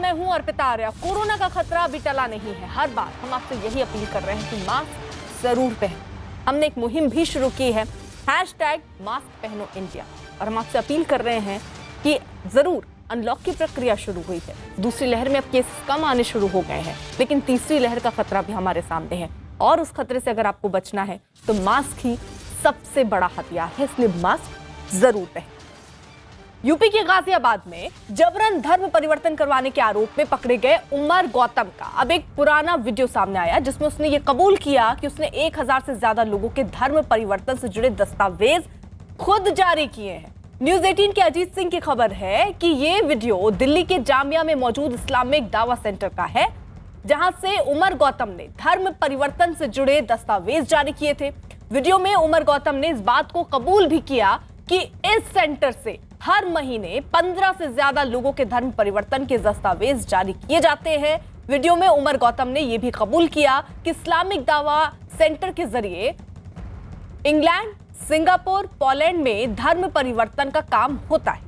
मैं हूं अर्पिता आर्या। कोरोना का खतरा अभी टला नहीं है। हर बार हम आपसे यही अपील कर रहे हैं कि मास्क जरूर पहनें। हमने एक मुहिम भी शुरू की है, #मास्क पहनो इंडिया, और हम आपसे अपील कर रहे हैं कि जरूर अनलॉक की प्रक्रिया शुरू हुई है। दूसरी लहर में अब केसेस कम आने शुरू हो गए हैं, लेकिन तीसरी लहर का खतरा भी हमारे सामने है, और उस खतरे से अगर आपको बचना है तो मास्क ही सबसे बड़ा हथियार है, इसलिए मास्क जरूर पहनें। यूपी के गाजियाबाद में जबरन धर्म परिवर्तन करवाने के आरोप में पकड़े गए उमर गौतम का अब एक पुराना वीडियो सामने आया, जिसमें उसने ये कबूल किया कि उसने 1000 से ज्यादा लोगों के धर्म परिवर्तन से जुड़े दस्तावेज खुद जारी किए हैं। न्यूज 18 के अजीत सिंह की खबर है कि ये वीडियो दिल्ली के जामिया में मौजूद इस्लामिक दावा सेंटर का है, जहां से उमर गौतम ने धर्म परिवर्तन से जुड़े दस्तावेज जारी किए थे। वीडियो में उमर गौतम ने इस बात को कबूल भी किया कि इस सेंटर से हर महीने 15 से ज्यादा लोगों के धर्म परिवर्तन के दस्तावेज जारी किए जाते हैं। वीडियो में उमर गौतम ने यह भी कबूल किया कि इस्लामिक दावा सेंटर के जरिए इंग्लैंड, सिंगापुर, पोलैंड में धर्म परिवर्तन का काम होता है।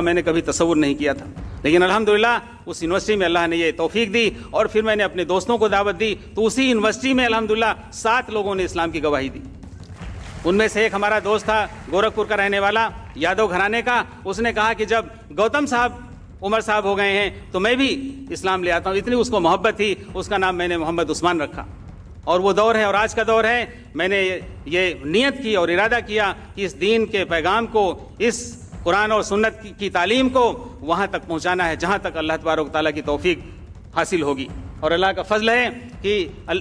मैंने कभी तसव्वुर नहीं किया था, लेकिन अल्हम्दुलिल्लाह उस यूनिवर्सिटी में अल्लाह ने ये तौफीक दी, और फिर मैंने अपने दोस्तों को दावत दी, तो उसी यूनिवर्सिटी में अल्हम्दुलिल्लाह 7 लोगों ने इस्लाम की गवाही दी। उनमें से एक हमारा दोस्त था, गोरखपुर का रहने वाला, यादव घराने का। उसने कहा कि जब गौतम साहब उमर साहब हो गए हैं तो मैं भी इस्लाम ले आता हूँ। इतनी उसको मोहब्बत थी, उसका नाम मैंने मोहम्मद उस्मान रखा। और वो दौर है और आज का दौर है। मैंने ये नियत की और इरादा किया कि इस दीन के पैगाम को, इस कुरान और सुन्नत की तालीम को वहाँ तक पहुँचाना है जहाँ तक अल्लाह तबारक तआला की तौफीक हासिल होगी। और अल्लाह का फजल है कि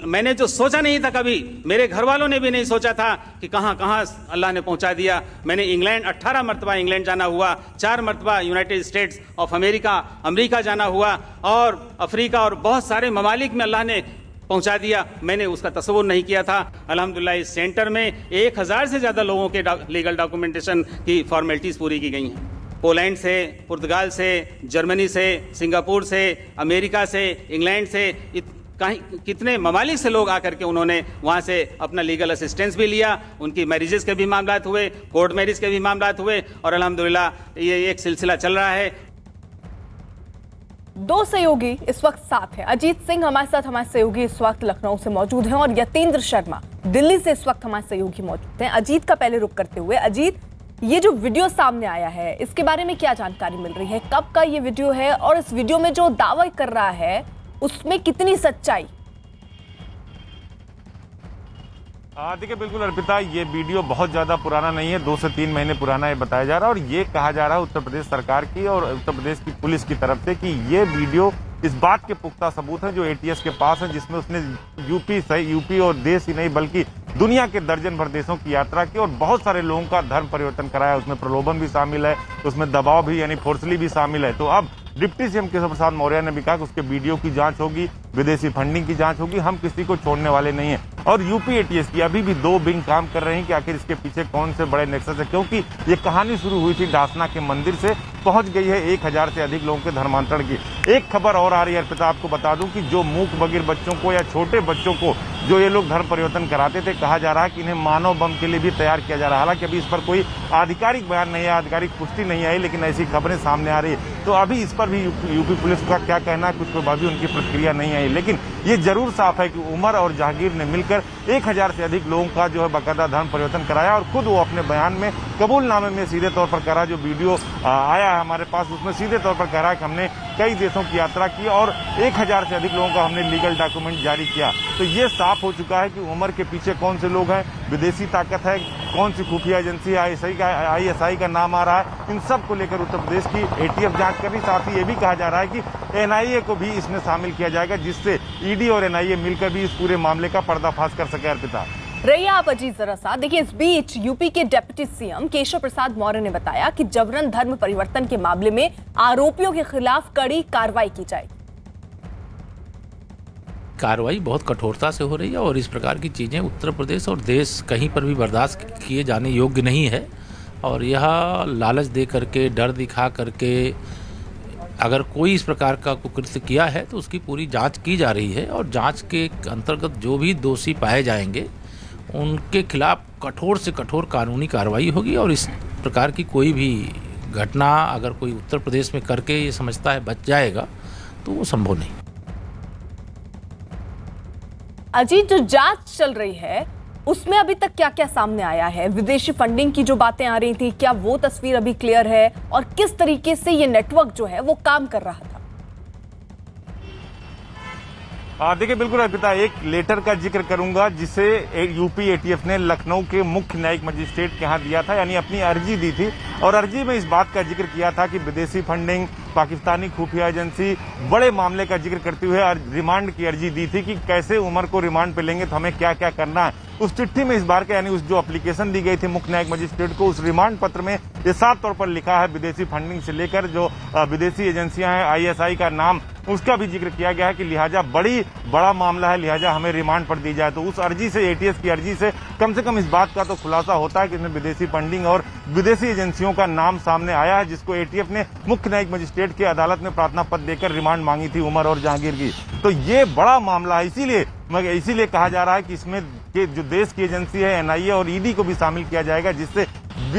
मैंने जो सोचा नहीं था, कभी मेरे घर वालों ने भी नहीं सोचा था कि कहाँ कहाँ अल्लाह ने पहुँचा दिया। मैंने इंग्लैंड 18 मरतबा इंग्लैंड जाना हुआ, 4 मरतबा यूनाइटेड स्टेट्स ऑफ अमेरिका जाना हुआ, और अफ्रीका और बहुत सारे ममालिक में अल्लाह ने पहुंचा दिया। मैंने उसका तसव्वुर नहीं किया था। अल्हम्दुलिल्लाह इस सेंटर में 1000 से ज़्यादा लोगों के लीगल डॉक्यूमेंटेशन की फॉर्मेलिटीज़ पूरी की गई हैं। पोलैंड से, पुर्तगाल से, जर्मनी से, सिंगापुर से, अमेरिका से, इंग्लैंड से, कितने ममालिक से लोग आकर के उन्होंने वहाँ से अपना लीगल असिस्टेंस भी लिया। उनकी मैरिजेस के भी मामलात हुए, कोर्ट मैरिज के भी मामलात हुए, और अल्हम्दुलिल्लाह ये एक सिलसिला चल रहा है। 2 सहयोगी इस वक्त साथ हैं। अजीत सिंह हमारे सहयोगी इस वक्त लखनऊ से मौजूद हैं, और यतेंद्र शर्मा दिल्ली से इस वक्त हमारे सहयोगी मौजूद हैं। अजीत का पहले रुख करते हुए, अजीत, ये जो वीडियो सामने आया है इसके बारे में क्या जानकारी मिल रही है? कब का ये वीडियो है, और इस वीडियो में जो दावा कर रहा है उसमें कितनी सच्चाई? देखिए, बिल्कुल अर्पिता, ये वीडियो बहुत ज़्यादा पुराना नहीं है, 2 से 3 महीने पुराना ये बताया जा रहा है। और ये कहा जा रहा है उत्तर प्रदेश सरकार की और उत्तर प्रदेश की पुलिस की तरफ से कि ये वीडियो इस बात के पुख्ता सबूत हैं जो ATS के पास है, जिसमें उसने यूपी और देश ही नहीं बल्कि दुनिया के दर्जन भर देशों की यात्रा की और बहुत सारे लोगों का धर्म परिवर्तन कराया। उसमें प्रलोभन भी शामिल है, उसमें दबाव भी यानी फोर्सली भी शामिल है। तो अब डिप्टी सीएम केशव प्रसाद मौर्य ने भी कहा कि उसके वीडियो की जांच होगी, विदेशी फंडिंग की जांच होगी, हम किसी को छोड़ने वाले नहीं हैं। और यूपी ATS की अभी भी 2 विंग काम कर रहे हैं कि आखिर इसके पीछे कौन से बड़े नेक्सस है, क्योंकि ये कहानी शुरू हुई थी डासना के मंदिर से, पहुंच गई है 1000 से अधिक लोगों के धर्मांतरण की। एक खबर और आ रही है अर्पिता, आपको बता दूं कि जो मूक बधिर बच्चों को या छोटे बच्चों को जो ये लोग धर्म परिवर्तन कराते थे, कहा जा रहा है कि इन्हें मानव बम के लिए भी तैयार किया जा रहा है। हालांकि अभी इस पर कोई आधिकारिक बयान नहीं है, आधिकारिक पुष्टि नहीं आई, लेकिन ऐसी खबरें सामने आ रही है। तो अभी इस पर भी यूपी पुलिस का क्या कहना है, कुछ पर भी उनकी प्रतिक्रिया नहीं आई। लेकिन ये जरूर साफ है कि उमर और जहांगीर ने मिलकर 1000 से अधिक लोगों का जो है बाकायदा धर्म परिवर्तन कराया, और खुद वो अपने बयान में कबूलनामे में सीधे तौर पर कह रहा है। जो वीडियो आया है हमारे पास उसमें सीधे तौर पर कह रहा है कि हमने कई देशों की यात्रा की और 1000 से अधिक लोगों का हमने लीगल डॉक्यूमेंट जारी किया। तो ये साफ हो चुका है कि उमर के पीछे कौन से लोग हैं, विदेशी ताकत है, कौन सी खुफिया एजेंसी ISI का नाम आ रहा है, इन सब को लेकर उत्तर प्रदेश की ATF जांच कर रही। साथ ही ये भी कहा जा रहा है कि NIA को भी इसमें शामिल किया जाएगा, जिससे ED और NIA मिलकर भी इस पूरे मामले का पर्दाफाश कर सके। अर्पिता, रहिए आप अजीत जरा सा। देखिए, इस बीच यूपी के डिप्टी सीएम केशव प्रसाद मौर्य ने बताया कि जबरन धर्म परिवर्तन के मामले में आरोपियों के खिलाफ कड़ी कार्रवाई की जाएगी। कार्रवाई बहुत कठोरता से हो रही है, और इस प्रकार की चीज़ें उत्तर प्रदेश और देश कहीं पर भी बर्दाश्त किए जाने योग्य नहीं है। और यह लालच दे करके, डर दिखा करके अगर कोई इस प्रकार का कुकृत्य किया है तो उसकी पूरी जांच की जा रही है, और जांच के अंतर्गत जो भी दोषी पाए जाएंगे उनके खिलाफ कठोर से कठोर कानूनी कार्रवाई होगी, और इस प्रकार की कोई भी घटना अगर कोई उत्तर प्रदेश में करके ये समझता है बच जाएगा तो वो संभव नहीं। अजीत, जो जांच चल रही है उसमें अभी तक क्या क्या सामने आया है? विदेशी फंडिंग की जो बातें आ रही थी, क्या वो तस्वीर अभी क्लियर है और किस तरीके से ये नेटवर्क जो है वो काम कर रहा था? देखिए बिल्कुल अर्पिता, एक लेटर का जिक्र करूंगा जिसे यूपी एटीएफ ने लखनऊ के मुख्य न्यायिक मजिस्ट्रेट के यहाँ दिया था, यानी अपनी अर्जी दी थी और अर्जी में इस बात का जिक्र किया था कि विदेशी फंडिंग, पाकिस्तानी खुफिया एजेंसी, बड़े मामले का जिक्र करते हुए रिमांड की अर्जी दी थी कि कैसे उमर को रिमांड पे लेंगे तो हमें क्या क्या करना है। उस चिट्ठी में इस बार का यानी उस जो एप्लीकेशन दी गई थी मुख्य न्यायिक मजिस्ट्रेट को, उस रिमांड पत्र में ये साफ तौर पर लिखा है विदेशी फंडिंग से लेकर जो विदेशी एजेंसियां हैं, आईएसआई का नाम, उसका भी जिक्र किया गया है कि लिहाजा बड़ा मामला है, लिहाजा हमें रिमांड पर दी जाए। तो उस अर्जी से, एटीएस की अर्जी से कम इस बात का तो खुलासा होता है कि इसमें विदेशी फंडिंग और विदेशी एजेंसियों का नाम सामने आया है, जिसको एटीएफ ने मुख्य न्यायिक मजिस्ट्रेट की अदालत में प्रार्थना पत्र देकर रिमांड मांगी थी उमर और जहांगीर की। तो ये बड़ा मामला है, इसीलिए कहा जा रहा है कि इसमें जो देश की एजेंसी है एनआईए और ईडी को भी शामिल किया जाएगा, जिससे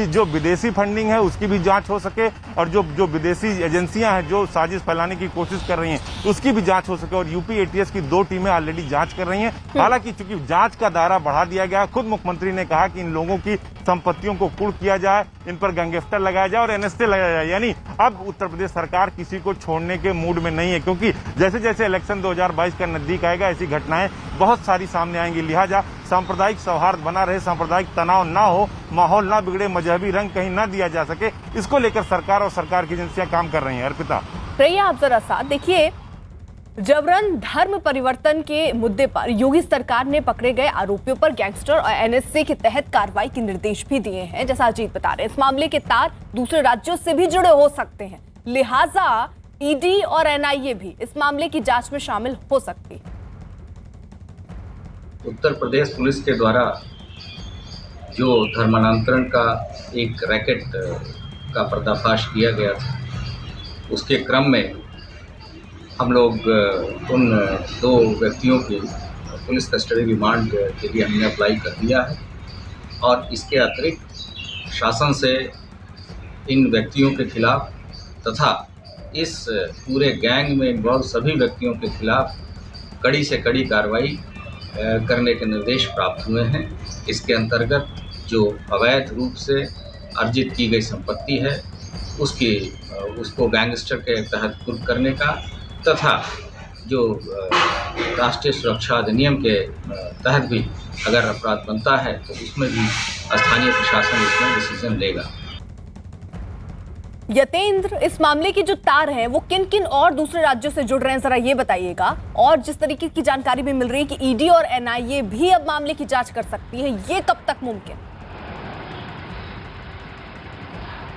जो विदेशी फंडिंग है उसकी भी जांच हो सके और जो विदेशी एजेंसियां हैं जो साजिश फैलाने की कोशिश कर रही हैं उसकी भी जांच हो सके। और यूपी एटीएस की 2 टीमें ऑलरेडी जांच कर रही हैं। हालांकि चूंकि जांच का दायरा बढ़ा दिया गया, खुद मुख्यमंत्री ने कहा कि इन लोगों की संपत्तियों को कुर्क किया जाए, इन पर गैंगस्टर लगाया जाए और एनएसए लगाया जाए। यानी अब उत्तर प्रदेश सरकार किसी को छोड़ने के मूड में नहीं है, क्योंकि जैसे जैसे इलेक्शन 2022 का नजदीक आएगा ऐसी घटनाएं बहुत सारी सामने आएंगी। लिहाजा सांप्रदायिक सौहार्द बना रहे, सांप्रदायिक तनाव ना हो, माहौल ना बिगड़े, मजहबी रंग कहीं ना दिया जा सके, इसको लेकर सरकार और सरकार की एजेंसियां काम कर रही हैं। अर्पिता, प्रिया, आप जरा साथ देखिए, जबरन धर्म परिवर्तन के मुद्दे पर योगी सरकार ने पकड़े गए आरोपियों पर गैंगस्टर और एनएसए के तहत कार्रवाई के निर्देश भी दिए हैं। जैसा अजीत बता रहे हैं, इस मामले के तार दूसरे राज्यों से भी जुड़े हो सकते हैं, लिहाजा ईडी और एनआईए भी इस मामले की जांच में शामिल हो सकती है। उत्तर प्रदेश पुलिस के द्वारा जो धर्मांतरण का एक रैकेट का पर्दाफाश किया गया था, उसके क्रम में हम लोग उन 2 व्यक्तियों की पुलिस कस्टडी रिमांड के लिए हमने अप्लाई कर दिया है और इसके अतिरिक्त शासन से इन व्यक्तियों के खिलाफ तथा इस पूरे गैंग में इन्वॉल्व सभी व्यक्तियों के खिलाफ कड़ी से कड़ी कार्रवाई करने के निर्देश प्राप्त हुए हैं। इसके अंतर्गत जो अवैध रूप से अर्जित की गई संपत्ति है उसको गैंगस्टर के तहत कुर्क करने का तथा जो राष्ट्रीय सुरक्षा अधिनियम के तहत भी अगर अपराध बनता है तो उसमें भी स्थानीय प्रशासन इसमें डिसीजन लेगा। यतेंद्र, इस मामले की जो तार है वो किन किन और दूसरे राज्यों से जुड़ रहे हैं, जरा ये बताइएगा। और जिस तरीके की जानकारी भी मिल रही है कि ईडी और एनआईए भी अब मामले की जांच कर सकती है, ये कब तक मुमकिन?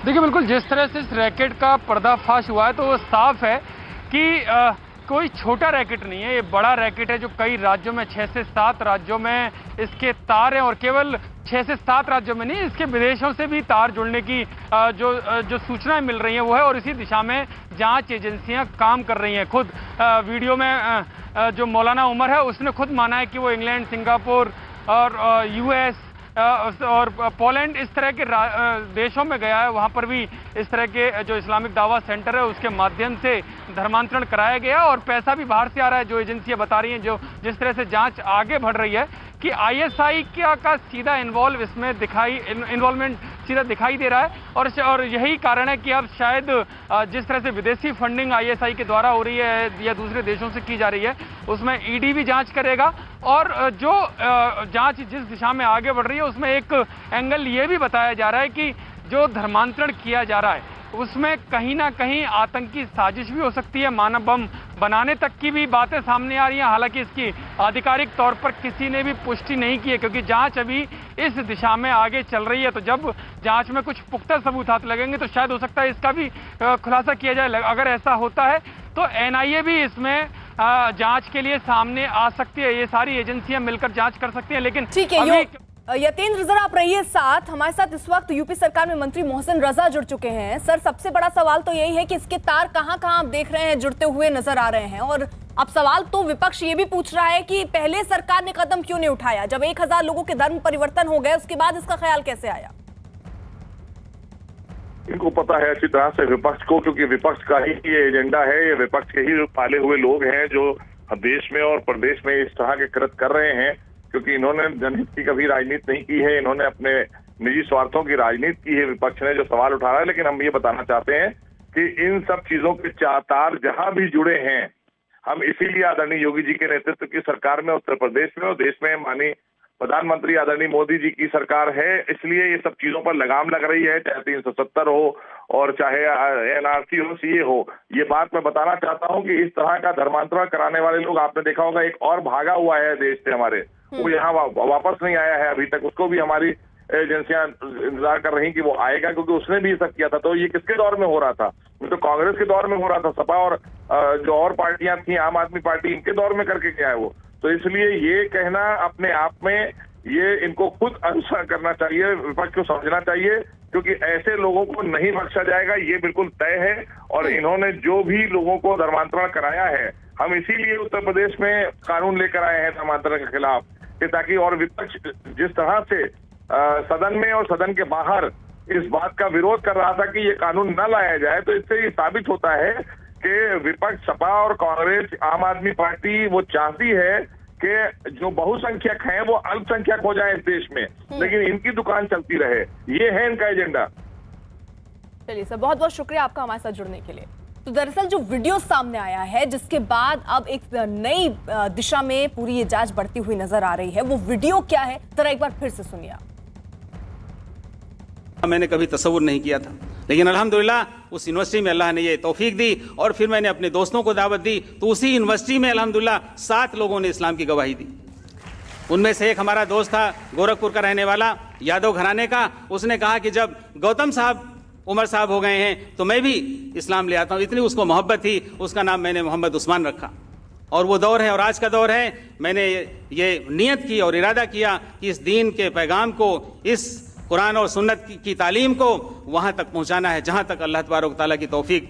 देखिए, बिल्कुल जिस तरह से इस रैकेट का पर्दाफाश हुआ है तो वो साफ है कि कोई छोटा रैकेट नहीं है, ये बड़ा रैकेट है जो कई राज्यों में 6 से 7 राज्यों में इसके तार हैं और केवल 6 से 7 राज्यों में नहीं, इसके विदेशों से भी तार जुड़ने की जो सूचनाएं मिल रही हैं वो है और इसी दिशा में जांच एजेंसियां काम कर रही हैं। खुद वीडियो में जो मौलाना उमर है उसने खुद माना है कि वो इंग्लैंड, सिंगापुर और यूएस और पोलैंड इस तरह के देशों में गया है, वहाँ पर भी इस तरह के जो इस्लामिक दावा सेंटर है उसके माध्यम से धर्मांतरण कराया गया और पैसा भी बाहर से आ रहा है। जो एजेंसियां बता रही हैं, जो जिस तरह से जांच आगे बढ़ रही है कि आईएसआई का सीधा इन्वॉल्वमेंट सीधा दिखाई दे रहा है और यही कारण है कि अब शायद जिस तरह से विदेशी फंडिंग आईएसआई के द्वारा हो रही है या दूसरे देशों से की जा रही है उसमें ईडी भी जांच करेगा और जो जांच जिस दिशा में आगे बढ़ रही है उसमें एक एंगल ये भी बताया जा रहा है कि जो धर्मांतरण किया जा रहा है उसमें कहीं ना कहीं आतंकी साजिश भी हो सकती है, मानव बम बनाने तक की भी बातें सामने आ रही हैं। हालांकि इसकी आधिकारिक तौर पर किसी ने भी पुष्टि नहीं की है क्योंकि जांच अभी इस दिशा में आगे चल रही है। तो जब जांच में कुछ पुख्ता सबूत हाथ लगेंगे तो शायद हो सकता है इसका भी खुलासा किया जाए। अगर ऐसा होता है तो एनआईए भी इसमें जांच के लिए सामने आ सकती है, ये सारी एजेंसियां मिलकर जांच कर सकती हैं। लेकिन ठीक है यतेंद्र, जरा आप रहिए साथ, हमारे साथ इस वक्त यूपी सरकार में मंत्री मोहसिन रजा जुड़ चुके हैं। सर, सबसे बड़ा सवाल तो यही है कि इसके तार कहां कहां आप देख रहे हैं जुड़ते हुए नजर आ रहे हैं और अब सवाल तो विपक्ष ये भी पूछ रहा है कि पहले सरकार ने कदम क्यों नहीं उठाया? जब 1000 लोगों के धर्म परिवर्तन हो गए उसके बाद इसका ख्याल कैसे आया? इनको पता है अच्छी तरह से विपक्ष को, क्योंकि विपक्ष का ही ये एजेंडा है, ये विपक्ष के ही पाले हुए लोग हैं जो देश में और प्रदेश में इस तरह के कृत्य कर रहे हैं, क्योंकि इन्होंने जनहित की कभी राजनीति नहीं की है, इन्होंने अपने निजी स्वार्थों की राजनीति की है। विपक्ष ने जो सवाल उठा रहा है, लेकिन हम ये बताना चाहते हैं कि इन सब चीजों के तार जहां भी जुड़े हैं, हम इसीलिए आदरणीय योगी जी के नेतृत्व की सरकार में उत्तर प्रदेश में और देश में माननीय प्रधानमंत्री आदरणीय मोदी जी की सरकार है, इसलिए ये सब चीजों पर लगाम लग रही है, चाहे 370 हो और चाहे एनआरसी हो, सीए हो। ये बात मैं बताना चाहता हूं कि इस तरह का धर्मांतरण कराने वाले लोग, आपने देखा होगा एक और भागा हुआ है देश से हमारे, वो यहाँ वापस नहीं आया है अभी तक, उसको भी हमारी एजेंसियां इंतजार कर रही कि वो आएगा, क्योंकि उसने भी सब किया था। तो ये किसके दौर में हो रहा था? तो कांग्रेस के दौर में हो रहा था, सपा और जो और पार्टियां थी, आम आदमी पार्टी, इनके दौर में करके क्या है वो। तो इसलिए ये कहना अपने आप में, ये इनको खुद अनुसरण करना चाहिए, विपक्ष को समझना चाहिए, क्योंकि ऐसे लोगों को नहीं बख्शा जाएगा, ये बिल्कुल तय है। और इन्होंने जो भी लोगों को धर्मांतरण कराया है, हम इसीलिए उत्तर प्रदेश में कानून लेकर आए हैं धर्मांतरण के खिलाफ, कि ताकि और विपक्ष जिस तरह से सदन में और सदन के बाहर इस बात का विरोध कर रहा था कि ये कानून न लाया जाए, तो इससे ये साबित होता है कि विपक्ष, सपा और कांग्रेस, आम आदमी पार्टी वो चाहती है कि जो बहुसंख्यक हैं वो अल्पसंख्यक हो जाए इस देश में, लेकिन इनकी दुकान चलती रहे। ये है इनका एजेंडा। चलिए सर, बहुत बहुत शुक्रिया आपका हमारे साथ जुड़ने के लिए। तो दरअसल जो वीडियो सामने आया है, जिसके बाद अब एक नई दिशा में पूरी ये जांच बढ़ती हुई नजर आ रही है, वो वीडियो क्या है जरा एक बार फिर से सुनिए आप। मैंने कभी तसव्वुर नहीं किया था, लेकिन अल्हम्दुलिल्लाह उस यूनिवर्सिटी में अल्लाह ने ये तौफीक दी और फिर मैंने अपने दोस्तों को दावत दी, तो उसी यूनिवर्सिटी में अल्हम्दुलिल्लाह 7 लोगों ने इस्लाम की गवाही दी। उनमें से एक हमारा दोस्त था, गोरखपुर का रहने वाला, यादव घराने का। उसने कहा कि जब गौतम साहब उमर साहब हो गए हैं तो मैं भी इस्लाम ले आता हूँ। इतनी उसको मोहब्बत थी, उसका नाम मैंने मोहम्मद उस्मान रखा। और वो दौर है और आज का दौर है। मैंने ये नियत की और इरादा किया कि इस दीन के पैगाम को, इस कुरान और सुन्नत की तालीम को वहाँ तक पहुँचाना है जहाँ तक अल्लाह तबारक तआला की तौफीक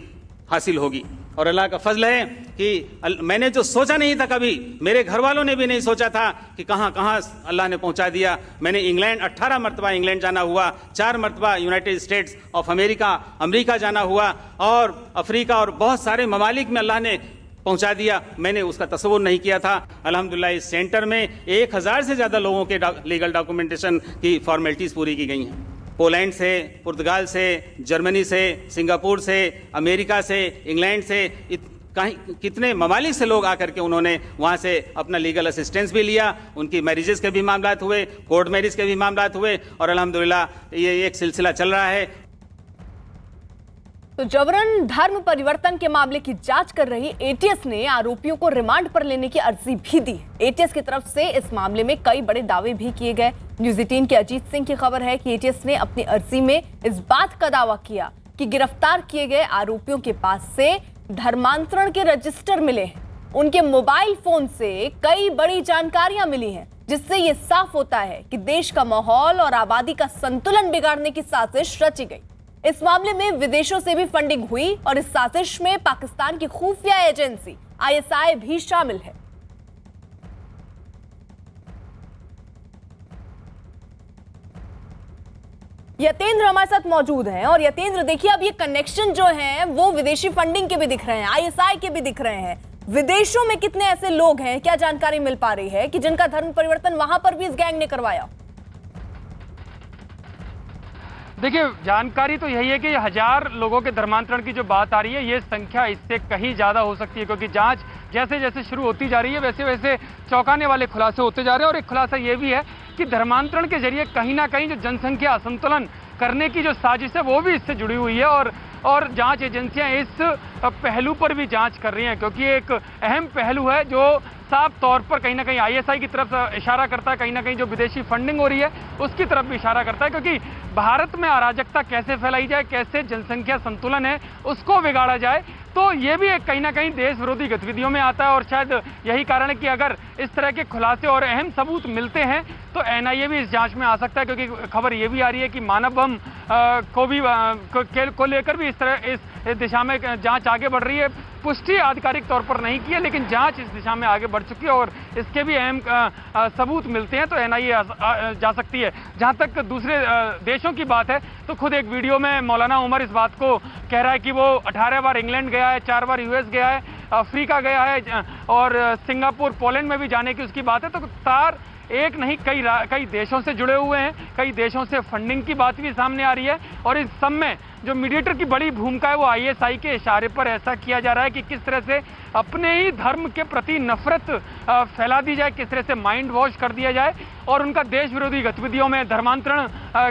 हासिल होगी। और अल्लाह का फजल है कि मैंने जो सोचा नहीं था, कभी मेरे घर वालों ने भी नहीं सोचा था कि कहाँ कहाँ अल्लाह ने पहुँचा दिया। मैंने इंग्लैंड 18 मरतबा इंग्लैंड जाना हुआ, 4 मरतबा यूनाइटेड स्टेट्स ऑफ अमेरिका जाना हुआ, और अफ्रीका और बहुत सारे ममालिक में अल्लाह ने पहुंचा दिया। मैंने उसका तसव्वुर नहीं किया था। अल्हम्दुलिल्लाह इस सेंटर में 1000 से ज़्यादा लोगों के लीगल डॉक्यूमेंटेशन की फॉर्मेलिटीज़ पूरी की गई हैं। पोलैंड से, पुर्तगाल से, जर्मनी से, सिंगापुर से, अमेरिका से, इंग्लैंड से, कितने ममालिक से लोग आकर के उन्होंने वहाँ से अपना लीगल असिस्टेंस भी लिया। उनकी मैरिजेस के भी मामलात हुए, कोर्ट मैरिज के भी मामलात हुए, और अल्हम्दुलिल्लाह ये एक सिलसिला चल रहा है। तो जबरन धर्म परिवर्तन के मामले की जांच कर रही एटीएस ने आरोपियों को रिमांड पर लेने की अर्जी भी दी। एटीएस की तरफ से इस मामले में कई बड़े दावे भी किए गए। न्यूज़ 18 के अजीत सिंह की खबर है कि एटीएस ने अपनी अर्जी में इस बात का दावा किया कि गिरफ्तार किए गए आरोपियों के पास से धर्मांतरण के रजिस्टर मिले हैं। उनके मोबाइल फोन से कई बड़ी जानकारियां मिली हैं, जिससे ये साफ होता है कि देश का माहौल और आबादी का संतुलन बिगाड़ने की साजिश रची गई। इस मामले में विदेशों से भी फंडिंग हुई और इस साजिश में पाकिस्तान की खुफिया एजेंसी आईएसआई भी शामिल है। यतेंद्र हमारे साथ मौजूद हैं। और यतेंद्र, देखिए अब ये कनेक्शन जो हैं वो विदेशी फंडिंग के भी दिख रहे हैं, आईएसआई के भी दिख रहे हैं। विदेशों में कितने ऐसे लोग हैं, क्या जानकारी मिल पा रही है कि जिनका धर्म परिवर्तन वहां पर भी इस गैंग ने करवाया? देखिए, जानकारी तो यही है कि 1000 लोगों के धर्मांतरण की जो बात आ रही है, ये संख्या इससे कहीं ज़्यादा हो सकती है, क्योंकि जांच जैसे जैसे शुरू होती जा रही है वैसे वैसे चौंकाने वाले खुलासे होते जा रहे हैं। और एक खुलासा ये भी है कि धर्मांतरण के जरिए कहीं ना कहीं जो जनसंख्या असंतुलन करने की जो साजिश है वो भी इससे जुड़ी हुई है। और जांच एजेंसियां इस पहलू पर भी जांच कर रही हैं, क्योंकि एक अहम पहलू है जो साफ तौर पर कहीं ना कहीं आईएसआई की तरफ इशारा करता है, कहीं ना कहीं जो विदेशी फंडिंग हो रही है उसकी तरफ भी इशारा करता है। क्योंकि भारत में अराजकता कैसे फैलाई जाए, कैसे जनसंख्या संतुलन है उसको बिगाड़ा जाए, तो ये भी एक कहीं ना कहीं देश विरोधी गतिविधियों में आता है। और शायद यही कारण है कि अगर इस तरह के खुलासे और अहम सबूत मिलते हैं तो एनआईए भी इस जांच में आ सकता है, क्योंकि खबर ये भी आ रही है कि मानव बम को लेकर भी इस दिशा में जांच आगे बढ़ रही है। पुष्टि आधिकारिक तौर पर नहीं की है, लेकिन जांच इस दिशा में आगे बढ़ चुकी है और इसके भी अहम सबूत मिलते हैं तो एनआईए जा सकती है। जहां तक दूसरे देशों की बात है तो खुद एक वीडियो में मौलाना उमर इस बात को कह रहा है कि वो 18 बार इंग्लैंड गया है, 4 बार यूएस गया है, अफ्रीका गया है और सिंगापुर, पोलैंड में भी जाने की उसकी बात है। तो तार एक नहीं कई देशों से जुड़े हुए हैं, कई देशों से फंडिंग की बात भी सामने आ रही है और इस सब में जो मीडिएटर की बड़ी भूमिका है वो आईएसआई के इशारे पर ऐसा किया जा रहा है कि किस तरह से अपने ही धर्म के प्रति नफरत फैला दी जाए, किस तरह से माइंड वॉश कर दिया जाए और उनका देश विरोधी गतिविधियों में, धर्मांतरण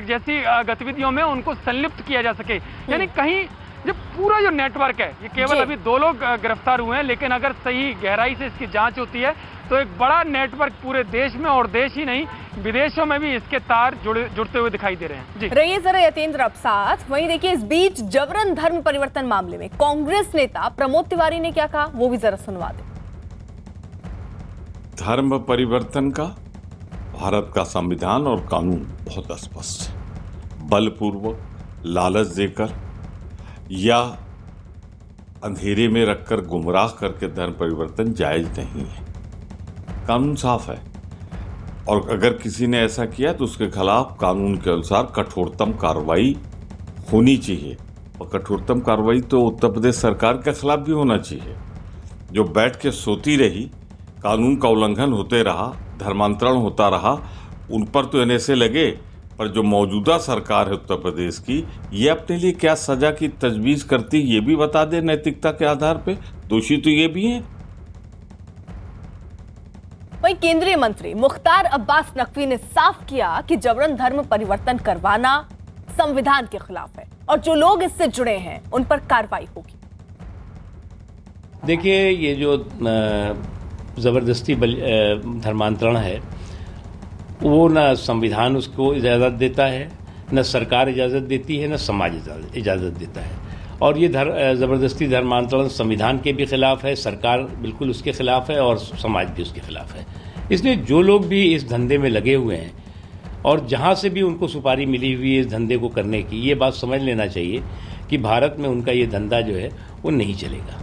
जैसी गतिविधियों में उनको संलिप्त किया जा सके। यानी कहीं जब पूरा जो नेटवर्क है, ये केवल अभी 2 लोग गिरफ्तार हुए हैं, लेकिन अगर सही गहराई से इसकी जांच होती है तो एक बड़ा नेटवर्क पूरे देश में और देश ही नहीं विदेशों में भी इसके तार जुड़ते हुए दिखाई दे रहे हैं। जी रहिए जरा यतेंद्र अब साथ। वहीं देखिए इस बीच जबरन धर्म परिवर्तन मामले में कांग्रेस नेता प्रमोद तिवारी ने क्या कहा वो भी जरा सुनवा दें। धर्म परिवर्तन का भारत का संविधान और कानून बहुत स्पष्ट है। बलपूर्वक, लालच देकर या अंधेरे में रखकर गुमराह करके धर्म परिवर्तन जायज नहीं है। कानून साफ है और अगर किसी ने ऐसा किया तो उसके खिलाफ कानून के अनुसार कठोरतम कार्रवाई होनी चाहिए और कठोरतम कार्रवाई तो उत्तर प्रदेश सरकार के खिलाफ भी होना चाहिए। जो बैठ के सोती रही, कानून का उल्लंघन होते रहा, धर्मांतरण होता रहा, उन पर तो एनएसए लगे, पर जो मौजूदा सरकार है उत्तर प्रदेश की, ये अपने लिए क्या सजा की तजवीज़ करती ये भी बता दे नैतिकता के आधार पे। दोषी तो ये भी हैं। वहीं केंद्रीय मंत्री मुख्तार अब्बास नकवी ने साफ किया कि जबरन धर्म परिवर्तन करवाना संविधान के खिलाफ है और जो लोग इससे जुड़े हैं उन पर कार्रवाई होगी। देखिए, ये जो जबरदस्ती धर्मांतरण है वो न संविधान उसको इजाज़त देता है, न सरकार इजाज़त देती है, न समाज इजाज़त देता है। और ये ज़बरदस्ती धर्मांतरण संविधान के भी खिलाफ है, सरकार बिल्कुल उसके खिलाफ है और समाज भी उसके खिलाफ है। इसलिए जो लोग भी इस धंधे में लगे हुए हैं और जहाँ से भी उनको सुपारी मिली हुई है इस धंधे को करने की, ये बात समझ लेना चाहिए कि भारत में उनका ये धंधा जो है वो नहीं चलेगा।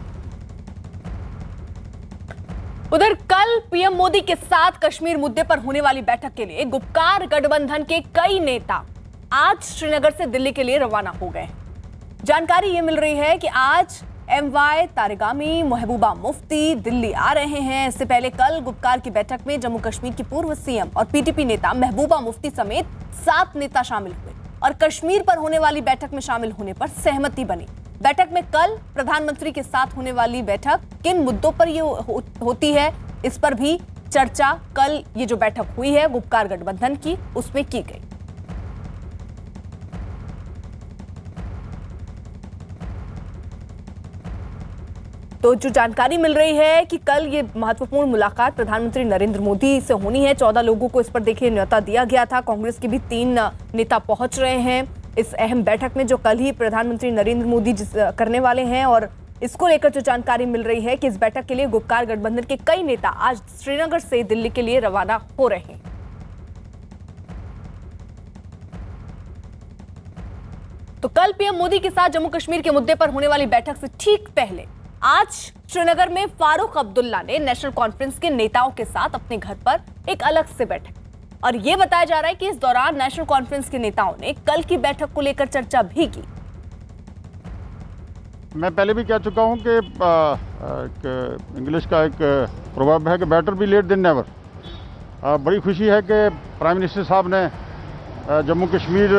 उधर कल पीएम मोदी के साथ कश्मीर मुद्दे पर होने वाली बैठक के लिए गुपकार गठबंधन के कई नेता आज श्रीनगर से दिल्ली के लिए रवाना हो गए। जानकारी ये मिल रही है कि आज एमवाई तारिगामी, महबूबा मुफ्ती दिल्ली आ रहे हैं। इससे पहले कल गुपकार की बैठक में जम्मू कश्मीर की पूर्व सीएम और पीटीपी नेता महबूबा मुफ्ती समेत 7 नेता शामिल हुए और कश्मीर पर होने वाली बैठक में शामिल होने पर सहमति बनी। बैठक में कल प्रधानमंत्री के साथ होने वाली बैठक किन मुद्दों पर ये होती है, इस पर भी चर्चा कल ये जो बैठक हुई है गुपकार गठबंधन की उसमें की गई। तो जो जानकारी मिल रही है कि कल ये महत्वपूर्ण मुलाकात प्रधानमंत्री नरेंद्र मोदी से होनी है। 14 लोगों को इस पर देखिए न्योता दिया गया था। कांग्रेस के भी 3 नेता पहुंच रहे हैं इस अहम बैठक में जो कल ही प्रधानमंत्री नरेंद्र मोदी करने वाले हैं। और इसको लेकर जो जानकारी मिल रही है कि इस बैठक के लिए गुपकार गठबंधन के कई नेता आज श्रीनगर से दिल्ली के लिए रवाना हो रहे हैं। तो कल पीएम मोदी के साथ जम्मू कश्मीर के मुद्दे पर होने वाली बैठक से ठीक पहले आज श्रीनगर में फारूक अब्दुल्ला ने नेशनल कॉन्फ्रेंस के नेताओं के साथ अपने घर पर एक अलग से बैठक, और यह बताया जा रहा है कि इस दौरान नेशनल कॉन्फ्रेंस के नेताओं ने कल की बैठक को लेकर चर्चा भी की। मैं पहले भी कह चुका हूं कि इंग्लिश का एक प्रोवर्ब है कि better be late than never. बड़ी खुशी है कि प्राइम मिनिस्टर साहब ने जम्मू कश्मीर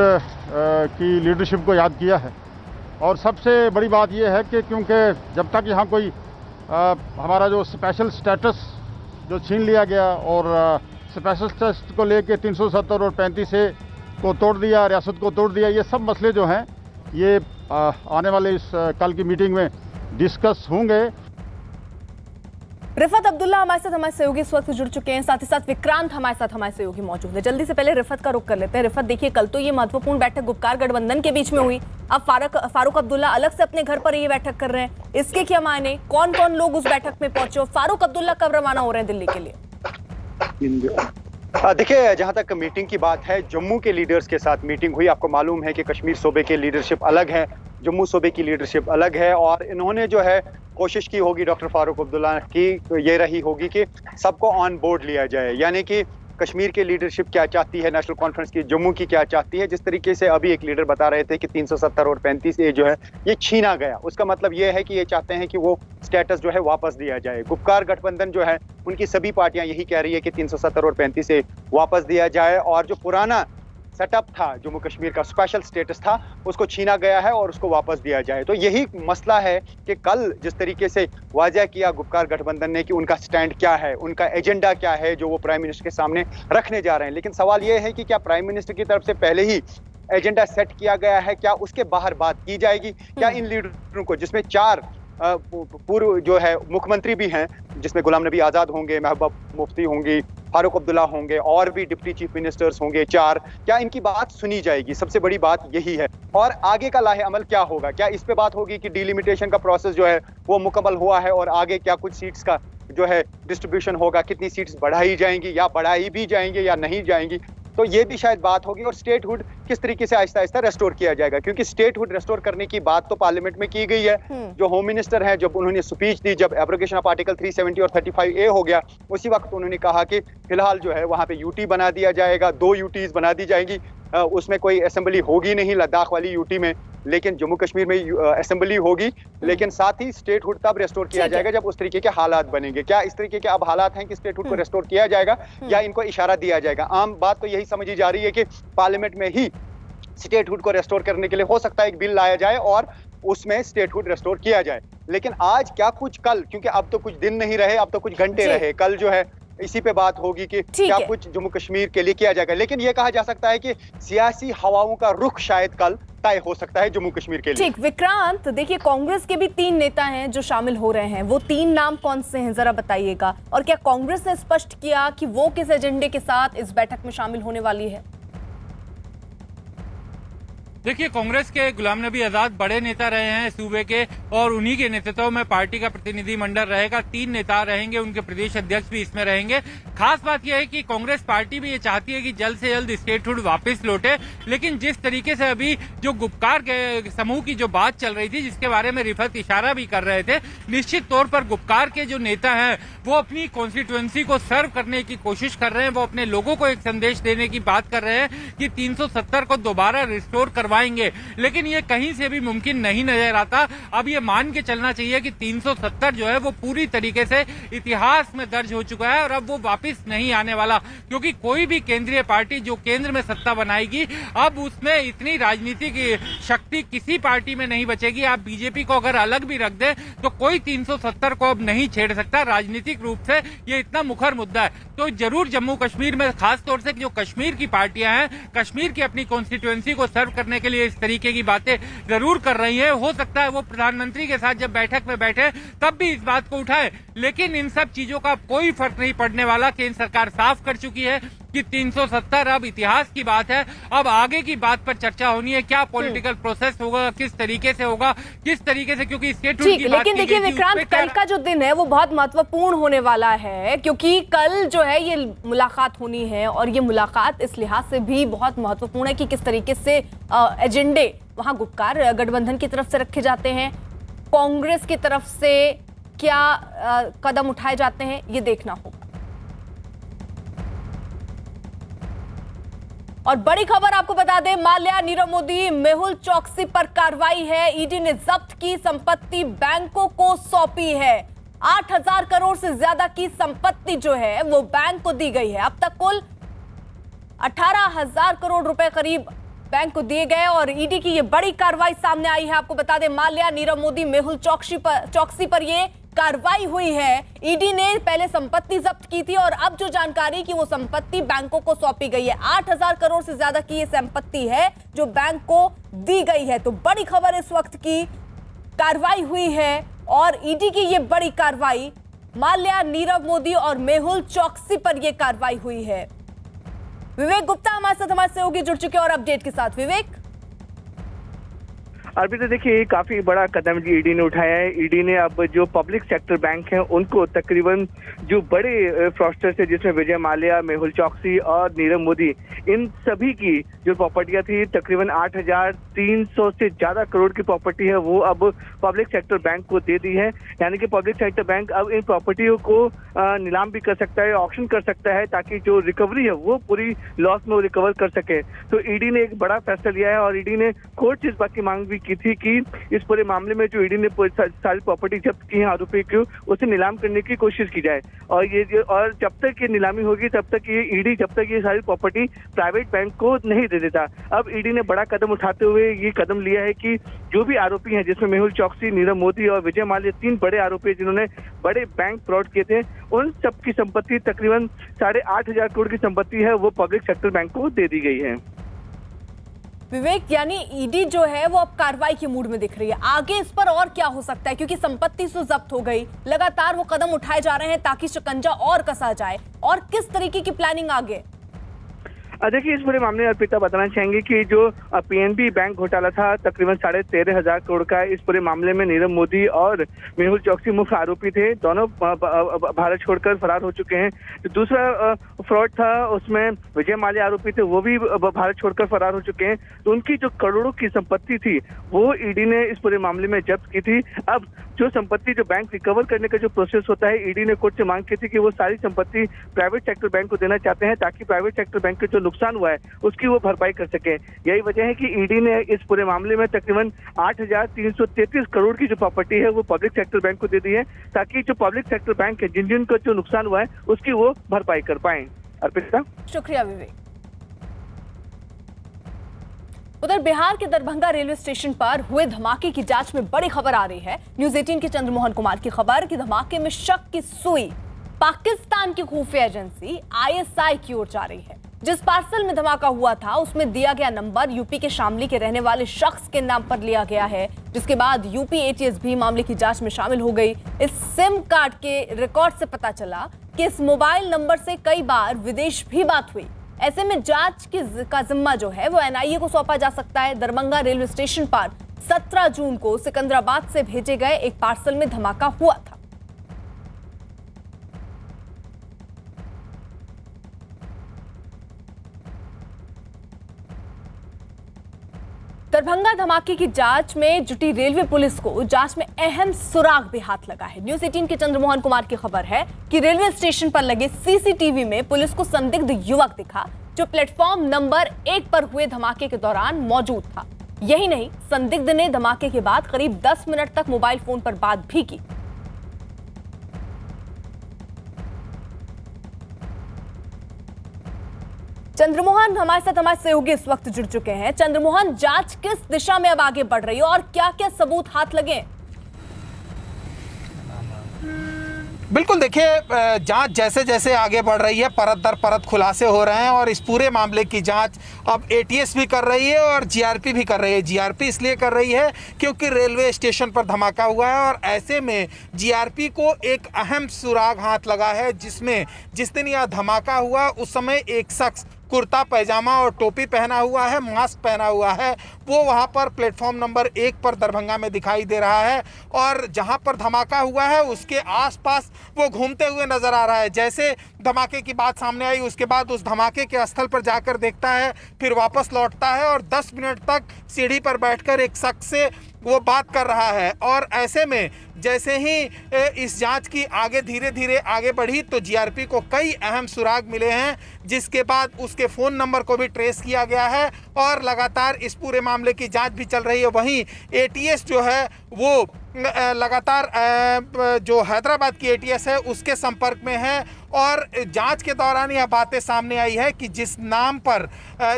की लीडरशिप को याद किया है। और सबसे बड़ी बात यह है कि क्योंकि जब तक यहाँ कोई हमारा जो स्पेशल स्टेटस जो छीन लिया गया और स्पेशल स्टेटस को लेके 370 और 35 को तोड़ दिया, रियासत को तोड़ दिया, ये सब मसले जो हैं ये आने वाले इस कल की मीटिंग में डिस्कस होंगे। रिफत अब्दुल्ला हमारे साथ सहयोगी इस वक्त जुड़ चुके हैं, साथ ही साथ विक्रांत हमारे साथ सहयोगी मौजूद है। जल्दी से पहले रिफत का रुख कर लेते हैं। रिफत, देखिए कल तो ये महत्वपूर्ण बैठक गुपकार गठबंधन के बीच में हुई, अब फारूक अब्दुल्ला अलग से अपने घर पर ये बैठक कर रहे हैं, इसके क्या मायने, कौन कौन लोग उस बैठक में पहुंचे, फारूक अब्दुल्ला कब रवाना हो रहे हैं दिल्ली के लिए? देखिए, जहां तक मीटिंग की बात है, जम्मू के लीडर्स के साथ मीटिंग हुई। आपको मालूम है कि कश्मीर सूबे की लीडरशिप अलग है, जम्मू सूबे की लीडरशिप अलग है, और इन्होंने जो है कोशिश की होगी डॉक्टर फारूक अब्दुल्ला की, ये रही होगी कि सबको ऑन बोर्ड लिया जाए। यानी कि कश्मीर की लीडरशिप क्या चाहती है, नेशनल कॉन्फ्रेंस की जम्मू की क्या चाहती है। जिस तरीके से अभी एक लीडर बता रहे थे कि 370 और 35 ये जो है ये छीना गया, उसका मतलब ये है कि ये चाहते हैं कि वो स्टेटस जो है वापस दिया जाए। गुपकार गठबंधन जो है उनकी सभी पार्टियां यही कह रही है कि 370 और 35 वापस दिया जाए, और जो पुराना सेटअप था जम्मू कश्मीर का, स्पेशल स्टेटस था, उसको छीना गया है और उसको वापस दिया जाए। तो यही मसला है कि कल जिस तरीके से वाज़ह किया गुपकार गठबंधन ने कि उनका स्टैंड क्या है, उनका एजेंडा क्या है जो वो प्राइम मिनिस्टर के सामने रखने जा रहे हैं। लेकिन सवाल ये है कि क्या प्राइम मिनिस्टर की तरफ से पहले ही एजेंडा सेट किया गया है, क्या उसके बाहर बात की जाएगी? क्या इन लीडरों को, जिसमें 4 पूर्व जो है मुख्यमंत्री भी हैं, जिसमें गुलाम नबी आज़ाद होंगे, महबूबा मुफ्ती होंगी, फारूक अब्दुल्ला होंगे, और भी डिप्टी चीफ मिनिस्टर्स होंगे 4, क्या इनकी बात सुनी जाएगी? सबसे बड़ी बात यही है। और आगे का लाहे अमल क्या होगा? क्या इस पे बात होगी कि डिलिमिटेशन का प्रोसेस जो है वो मुकम्मल हुआ है और आगे क्या कुछ सीट्स का जो है डिस्ट्रीब्यूशन होगा, कितनी सीट्स बढ़ाई जाएंगी या बढ़ाई भी जाएंगी या नहीं जाएंगी? तो ये भी शायद बात होगी। और स्टेटहुड किस तरीके से आहिस्ता आहिस्ता रेस्टोर किया जाएगा, क्योंकि स्टेटहुड रेस्टोर करने की बात तो पार्लियामेंट में की गई है। जो होम मिनिस्टर हैं, जब उन्होंने स्पीच दी, जब एब्रोगेशन ऑफ आर्टिकल 370 और 35A हो गया, उसी वक्त उन्होंने कहा कि फिलहाल जो है वहां पे यूटी बना दिया जाएगा, 2 यूटीज बना दी जाएंगी, उसमें कोई असेंबली होगी नहीं लद्दाख वाली यूटी में, लेकिन जम्मू कश्मीर में असेंबली होगी। लेकिन साथ ही स्टेटहुड तब रेस्टोर किया जाएगा जब उस तरीके के हालात बनेंगे। क्या इस तरीके के अब हालात हैं कि स्टेटहुड को रेस्टोर किया जाएगा या इनको इशारा दिया जाएगा? आम बात तो यही समझी जा रही है कि पार्लियामेंट में ही स्टेटहुड को रेस्टोर करने के लिए हो सकता है एक बिल लाया जाए और उसमें स्टेटहुड रेस्टोर किया जाए। लेकिन आज क्या कुछ कल, क्योंकि अब तो कुछ दिन नहीं रहे, अब तो कुछ घंटे रहे, कल जो है इसी पे बात होगी कि क्या कुछ जम्मू कश्मीर के लिए किया जाएगा। लेकिन यह कहा जा सकता है कि सियासी हवाओं का रुख शायद कल तय हो सकता है जम्मू कश्मीर के लिए। ठीक विक्रांत, देखिए कांग्रेस के भी 3 नेता हैं जो शामिल हो रहे हैं, वो 3 नाम कौन से हैं जरा बताइएगा, और क्या कांग्रेस ने स्पष्ट किया कि वो किस एजेंडे के साथ इस बैठक में शामिल होने वाली है? देखिए, कांग्रेस के गुलाम नबी आजाद बड़े नेता रहे हैं सूबे के, और उन्हीं के नेतृत्व में पार्टी का प्रतिनिधिमंडल रहेगा। 3 नेता रहेंगे, उनके प्रदेश अध्यक्ष भी इसमें रहेंगे। खास बात यह है कि कांग्रेस पार्टी भी ये चाहती है कि जल्द से जल्द स्टेटहुड वापस लौटे, लेकिन जिस तरीके से अभी जो गुपकार के समूह की जो बात चल रही थी, जिसके बारे में रिफत इशारा भी कर रहे थे, निश्चित तौर पर गुपकार के जो नेता हैं वो अपनी कॉन्स्टिट्यूएंसी को सर्व करने की कोशिश कर रहे हैं। वो अपने लोगों को एक संदेश देने की बात कर रहे हैं कि 370 को दोबारा रिस्टोर करवाएंगे, लेकिन ये कहीं से भी मुमकिन नहीं नजर आता। अब ये मान के चलना चाहिए कि 370 जो है वो पूरी तरीके से इतिहास में दर्ज हो चुका है और अब वो वापस नहीं आने वाला, क्योंकि कोई भी केंद्रीय पार्टी जो केंद्र में सत्ता बनाएगी, अब उसमें इतनी राजनीतिक शक्ति किसी पार्टी में नहीं बचेगी। आप बीजेपी को अगर अलग भी रख दें तो कोई 370 को अब नहीं छेड़ सकता। राजनीतिक रूप से ये इतना मुखर मुद्दा है। तो जरूर जम्मू कश्मीर में खास तौर से जो कश्मीर की पार्टियां हैं, कश्मीर की अपनी कॉन्स्टिट्यूएंसी को सर्व करने के लिए इस तरीके की बातें जरूर कर रही है। हो सकता है वो प्रधानमंत्री के साथ जब बैठक में बैठे तब भी इस बात को उठाए, लेकिन इन सब चीजों का कोई फर्क नहीं पड़ने वाला। केंद्र सरकार साफ कर चुकी है कि 370 अब इतिहास की बात है। अब आगे की बात पर चर्चा होनी है, क्या पॉलिटिकल प्रोसेस होगा, किस तरीके से होगा, किस तरीके से, क्योंकि स्टेटहुड की बात लेकिन देखिए विक्रांत, कल का जो दिन है वो बहुत महत्वपूर्ण होने वाला है, क्योंकि कल जो है ये मुलाकात होनी है, और ये मुलाकात इस लिहाज से भी बहुत महत्वपूर्ण है कि किस तरीके से एजेंडे वहां गुपकार गठबंधन की तरफ से रखे जाते हैं, कांग्रेस की तरफ से क्या कदम उठाए जाते हैं, ये देखना होगा। और बड़ी खबर आपको बता दें, माल्या, नीरव मोदी, मेहुल चौकसी पर कार्रवाई है। ईडी ने जब्त की संपत्ति बैंकों को सौंपी है। 8,000 करोड़ से ज्यादा की संपत्ति जो है वो बैंक को दी गई है। अब तक कुल 18,000 करोड़ रुपए करीब बैंक को दिए गए, और ईडी की ये बड़ी कार्रवाई सामने आई है। आपको बता दें, माल्या, नीरव मोदी, मेहुल चौकसी पर ये कार्रवाई हुई है। ईडी ने पहले संपत्ति जब्त की थी और अब जो जानकारी की वो संपत्ति बैंकों को सौंपी गई है। 8,000 करोड़ से ज्यादा की ये संपत्ति है जो बैंक को दी गई है। तो बड़ी खबर इस वक्त की कार्रवाई हुई है, और ईडी की ये बड़ी कार्रवाई, माल्या, नीरव मोदी और मेहुल चौकसी पर यह कार्रवाई हुई है। विवेक गुप्ता हमारे साथ हमारे सहयोगी जुड़ चुके और अपडेट के साथ। विवेक, अभी तो देखिए ये काफी बड़ा कदम ईडी ने उठाया है। ईडी ने अब जो पब्लिक सेक्टर बैंक हैं उनको तकरीबन जो बड़े फ्रॉडस्टर्स है जिसमें विजय माल्या, मेहुल चौकसी और नीरव मोदी, इन सभी की जो प्रॉपर्टियां थी तकरीबन 8,300 से ज्यादा करोड़ की प्रॉपर्टी है वो अब पब्लिक सेक्टर बैंक को दे दी है। यानी कि पब्लिक सेक्टर बैंक अब इन प्रॉपर्टियों को नीलाम भी कर सकता है, ऑक्शन कर सकता है, ताकि जो रिकवरी है वो पूरी लॉस में वो रिकवर कर सके। तो ईडी ने एक बड़ा फैसला लिया है और ईडी ने कोर्ट से इस बात की मांग भी की थी कि इस पूरे मामले में जो ईडी ने सारी प्रॉपर्टी जब्त की है आरोपी की, उसे नीलाम करने की कोशिश की जाए। और जब तक ये नीलामी होगी तब तक ये ईडी जब तक ये सारी प्रॉपर्टी प्राइवेट बैंक को नहीं दे देता। अब ईडी ने बड़ा कदम उठाते हुए ये कदम लिया है कि जो भी आरोपी हैं जिसमें मेहुल चौकसी, नीरव मोदी और विजय माल्या, 3 बड़े आरोपी जिन्होंने बड़े बैंक फ्रॉड किए थे, उन सब की संपत्ति तकरीबन 8,500 करोड़ की संपत्ति है वो पब्लिक सेक्टर बैंक को दे दी गई है। विवेक, यानी ईडी जो है वो अब कार्रवाई के मूड में दिख रही है। आगे इस पर और क्या हो सकता है, क्योंकि संपत्ति तो जब्त हो गई, लगातार वो कदम उठाए जा रहे हैं ताकि शिकंजा और कसा जाए, और किस तरीके की प्लानिंग आगे? देखिए इस पूरे मामले में अर्पिता बताना चाहेंगे कि जो पीएनबी बैंक घोटाला था तकरीबन 13,500 करोड़ का, इस पूरे मामले में नीरव मोदी और मेहुल चौकसी मुख्य आरोपी थे। दोनों भारत छोड़कर फरार हो चुके हैं। जो दूसरा फ्रॉड था उसमें विजय माल्या आरोपी थे, वो भी भारत छोड़कर फरार हो चुके हैं। तो उनकी जो करोड़ों की संपत्ति थी वो ईडी ने इस पूरे मामले में जब्त की थी। अब जो संपत्ति जो बैंक रिकवर करने का जो प्रोसेस होता है, ईडी ने कोर्ट से मांग की थी कि वो सारी संपत्ति प्राइवेट सेक्टर बैंक को देना चाहते हैं ताकि प्राइवेट सेक्टर बैंक के जो नुकसान हुआ है उसकी वो भरपाई कर सके। यही वजह है कि ईडी ने इस पूरे मामले में तकरीबन 8,333 करोड़ की जो प्रॉपर्टी है वो पब्लिक सेक्टर बैंक को दे दी है, ताकि जो पब्लिक सेक्टर बैंक है जिन जिन को जो नुकसान हुआ है उसकी वो भरपाई कर पाए। अर्पिता, शुक्रिया विवेक। उधर बिहार के दरभंगा रेलवे स्टेशन पर हुए धमाके की जांच में बड़ी खबर आ रही है। न्यूज़ 18 के चंद्रमोहन कुमार की खबर कि धमाके में शक की सुई पाकिस्तान की खुफिया एजेंसी ISI की ओर जा रही है। जिस पार्सल में धमाका हुआ था उसमें दिया गया नंबर यूपी के शामली के रहने वाले शख्स के नाम पर लिया गया है, जिसके बाद यूपी ATS भी मामले की जांच में शामिल हो गई। इस सिम कार्ड के रिकॉर्ड से पता चला कि इस मोबाइल नंबर से कई बार विदेश भी बात हुई। ऐसे में जांच का जिम्मा जो है वो NIA को सौंपा जा सकता है। दरभंगा रेलवे स्टेशन पर 17 जून को सिकंदराबाद से भेजे गए एक पार्सल में धमाका हुआ था। दरभंगा धमाके की जांच में जुटी रेलवे पुलिस को जांच में अहम सुराग भी हाथ लगा है। न्यूज़ 18 के चंद्रमोहन कुमार की खबर है कि रेलवे स्टेशन पर लगे CCTV में पुलिस को संदिग्ध युवक दिखा जो प्लेटफॉर्म नंबर 1 पर हुए धमाके के दौरान मौजूद था। यही नहीं, संदिग्ध ने धमाके के बाद करीब 10 मिनट तक मोबाइल फोन पर बात भी की। चंद्रमोहन हमारे साथ हमारे सहयोगी इस वक्त जुड़ चुके हैं। चंद्रमोहन, जांच किस दिशा में अब आगे बढ़ रही है और क्या क्या सबूत हाथ लगे? बिल्कुल, देखिए जांच जैसे जैसे आगे बढ़ रही है परत दर परत खुलासे हो रहे हैं और इस पूरे मामले की जांच अब ATS भी कर रही है और GRP भी कर रही है। GRP इसलिए कर रही है क्योंकि रेलवे स्टेशन पर धमाका हुआ है और ऐसे में GRP को एक अहम सुराग हाथ लगा है, जिसमें जिस दिन यह धमाका हुआ उस समय एक शख्स कुर्ता पैजामा और टोपी पहना हुआ है, मास्क पहना हुआ है, वो वहाँ पर प्लेटफॉर्म नंबर 1 पर दरभंगा में दिखाई दे रहा है और जहाँ पर धमाका हुआ है उसके आसपास वो घूमते हुए नजर आ रहा है। जैसे धमाके की बात सामने आई उसके बाद उस धमाके के स्थल पर जाकर देखता है, फिर वापस लौटता है और 10 मिनट तक सीढ़ी पर बैठकर एक शख्स से वो बात कर रहा है। और ऐसे में जैसे ही इस जांच की आगे धीरे धीरे आगे बढ़ी तो GRP को कई अहम सुराग मिले हैं, जिसके बाद उसके फ़ोन नंबर को भी ट्रेस किया गया है और लगातार इस पूरे मामले की जांच भी चल रही है। वहीं ATS जो है वो लगातार जो हैदराबाद की ATS है उसके संपर्क में है और जांच के दौरान यह बातें सामने आई है कि जिस नाम पर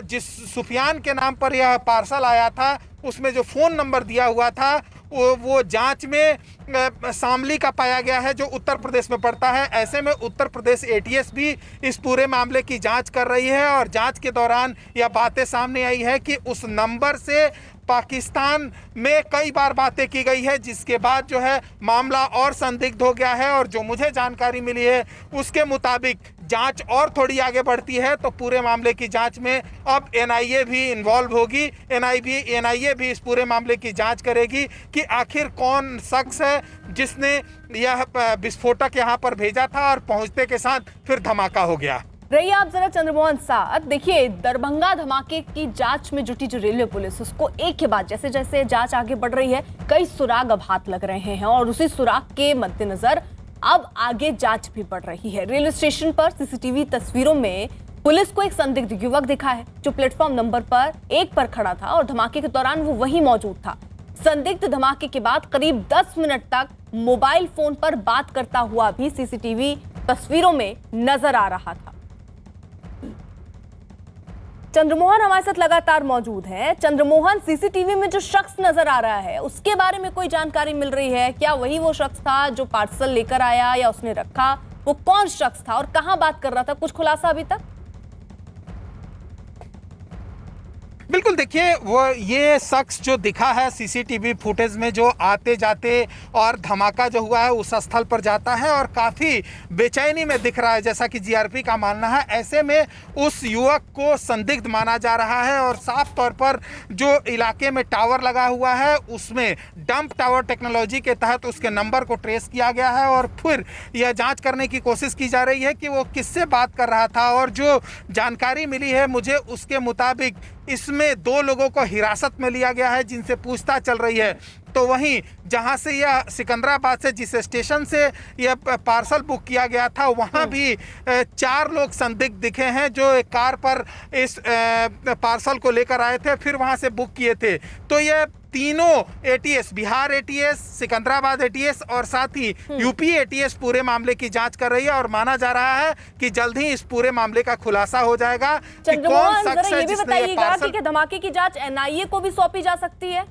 जिस सुफियान के नाम पर यह पार्सल आया था उसमें जो फ़ोन नंबर दिया हुआ था वो जांच में शामली का पाया गया है जो उत्तर प्रदेश में पड़ता है। ऐसे में उत्तर प्रदेश ATS भी इस पूरे मामले की जांच कर रही है और जांच के दौरान यह बातें सामने आई है कि उस नंबर से पाकिस्तान में कई बार बातें की गई है, जिसके बाद जो है मामला और संदिग्ध हो गया है। और जो मुझे जानकारी मिली है उसके मुताबिक जांच और थोड़ी आगे बढ़ती है तो पूरे मामले की जांच में अब एनआईए भी इन्वॉल्व होगी। एनआईए भी इस पूरे मामले की जांच करेगी कि आखिर कौन शख्स है जिसने यह विस्फोटक यहाँ पर भेजा था और पहुंचते के साथ फिर धमाका हो गया। रहिए आप जरा चंद्रमोहन साथ। देखिए, दरभंगा धमाके की जांच में जुटी जो रेलवे पुलिस, उसको एक के बाद जैसे जैसे जांच आगे बढ़ रही है कई सुराग अब हाथ लग रहे हैं और उसी सुराग के मद्देनजर अब आगे जांच भी बढ़ रही है। रेलवे स्टेशन पर सीसीटीवी तस्वीरों में पुलिस को एक संदिग्ध युवक दिखा है जो प्लेटफॉर्म नंबर 1 पर खड़ा था और धमाके के दौरान वो वहीं मौजूद था। संदिग्ध धमाके के बाद करीब 10 मिनट तक मोबाइल फोन पर बात करता हुआ भी सीसीटीवी तस्वीरों में नजर आ रहा था। चंद्रमोहन हमारे साथ लगातार मौजूद हैं। चंद्रमोहन, सीसीटीवी में जो शख्स नजर आ रहा है उसके बारे में कोई जानकारी मिल रही है? क्या वही वो शख्स था जो पार्सल लेकर आया या उसने रखा? वो कौन शख्स था और कहां बात कर रहा था? कुछ खुलासा अभी तक? बिल्कुल, देखिए वो ये शख्स जो दिखा है सीसीटीवी फुटेज में, जो आते जाते और धमाका जो हुआ है उस स्थल पर जाता है और काफ़ी बेचैनी में दिख रहा है जैसा कि जीआरपी का मानना है। ऐसे में उस युवक को संदिग्ध माना जा रहा है और साफ तौर पर जो इलाके में टावर लगा हुआ है उसमें डंप टावर टेक्नोलॉजी के तहत उसके नंबर को ट्रेस किया गया है और फिर यह जाँच करने की कोशिश की जा रही है कि वो किससे बात कर रहा था। और जो जानकारी मिली है मुझे उसके मुताबिक इसमें 2 लोगों को हिरासत में लिया गया है जिनसे पूछताछ चल रही है। तो वहीं जहां से यह सिकंदराबाद से जिस स्टेशन से यह पार्सल बुक किया गया था वहां भी 4 लोग संदिग्ध दिखे हैं जो एक कार पर इस पार्सल को लेकर आए थे, फिर वहां से बुक किए थे। तो यह तीनों ATS, Bihar ATS, Secunderabad ATS और साथ ही यूपी एटीएस पूरे मामले की जांच कर रही है और माना जा रहा है कि जल्द ही इस पूरे मामले का खुलासा हो जाएगा कि कौन शख्स है जिसने ये पार्सल। कि धमाके की जांच एनआईए को भी सौंपी जा सकती है?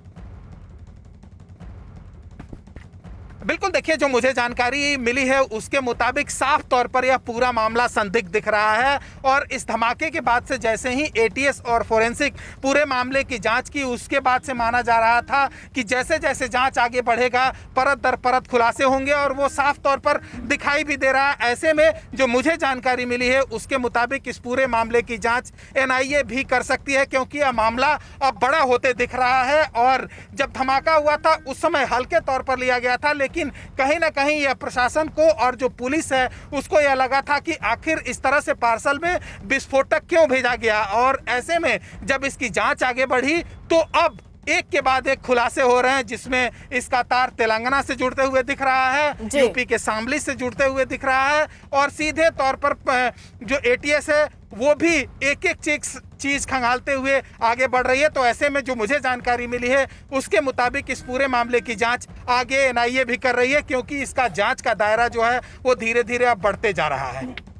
बिल्कुल, देखिए जो मुझे जानकारी मिली है उसके मुताबिक साफ तौर पर यह पूरा मामला संदिग्ध दिख रहा है और इस धमाके के बाद से जैसे ही एटीएस और फोरेंसिक पूरे मामले की जांच की उसके बाद से माना जा रहा था कि जैसे जैसे जांच आगे बढ़ेगा परत दर परत खुलासे होंगे और वो साफ तौर पर दिखाई भी दे रहा है। ऐसे में जो मुझे जानकारी मिली है उसके मुताबिक इस पूरे मामले की जाँच एनआईए भी कर सकती है क्योंकि यह मामला अब बड़ा होते दिख रहा है। और जब धमाका हुआ था उस समय हल्के तौर पर लिया गया था, लेकिन कहीं ना कहीं यह प्रशासन को और जो पुलिस है उसको यह लगा था कि आखिर इस तरह से पार्सल में विस्फोटक क्यों भेजा गया। और ऐसे में जब इसकी जांच आगे बढ़ी तो अब एक के बाद एक खुलासे हो रहे हैं जिसमें इसका तार तेलंगाना से जुड़ते हुए दिख रहा है, यूपी के शामली से जुड़ते हुए दिख रहा है और सीधे तौर पर जो एटीएस है वो भी एक एक चीज खंगालते हुए आगे बढ़ रही है। तो ऐसे में जो मुझे जानकारी मिली है उसके मुताबिक इस पूरे मामले की जांच आगे एनआईए भी कर रही है क्योंकि इसका जांच का दायरा जो है वो धीरे धीरे अब बढ़ते जा रहा है।